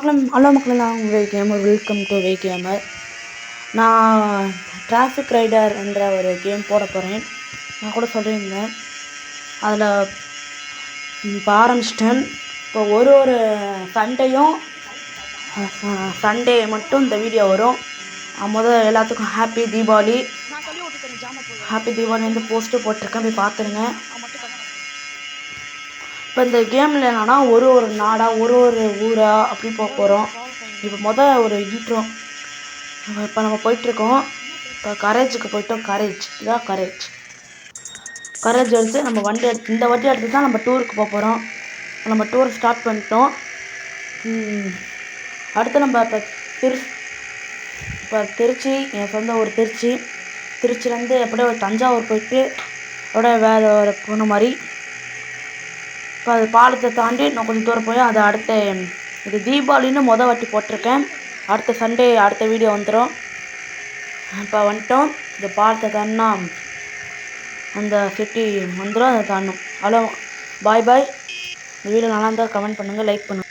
Hello மக்களே, நான் உங்கள் gamer. Welcome to way gamer. நான் டிராஃபிக் ரைடர் என்ற ஒரு கேம் போட போகிறேன். நான் கூட சொல்லியிருந்தேன். அதில் இப்போ ஆரம்பிச்சிட்டேன். இப்போ ஒரு சண்டே மட்டும் இந்த வீடியோ வரும். முதல் எல்லாத்துக்கும் ஹாப்பி தீபாவளி. ஹாப்பி தீபாவளி வந்து போஸ்ட்டு போட்டிருக்கேன், போய் பார்த்துருங்க. இப்போ இந்த கேமில் என்னன்னா ஒரு நாடாக ஒரு ஊராக அப்படி போக போகிறோம். இப்போ ஒரு இன்ட்ரோ. இப்போ நம்ம போயிட்டுருக்கோம். இப்போ கரேஜுக்கு போயிட்டோம். இதான் கரேஜ் எடுத்து நம்ம இந்த வண்டி எடுத்து தான் நம்ம டூருக்கு போக போகிறோம். நம்ம டூர் ஸ்டார்ட் பண்ணிட்டோம். அடுத்து நம்ம இப்போ திருச்சி, என் சொந்த ஊர் திருச்சிலேருந்து எப்படியோ ஒரு தஞ்சாவூர் போயிட்டு அப்படியே வேறு ஒரு பொண்ணு மாதிரி. இப்போ அது பாலத்தை தாண்டி இன்னும் கொஞ்சம் தூரம் போய் அது இது தீபாவளின்னு வாட்டி போட்டிருக்கேன். அடுத்த சண்டே அடுத்த வீடியோ வந்துடும். இப்போ வந்துட்டோம். இந்த பாலத்தை தாண்டினா அந்த சிட்டி வந்துடும். அதை தாண்டணும். ஹலோ, பாய். இந்த வீடியோ நல்லா இருந்தால் கமெண்ட் பண்ணுங்கள், லைக் பண்ணுங்கள்.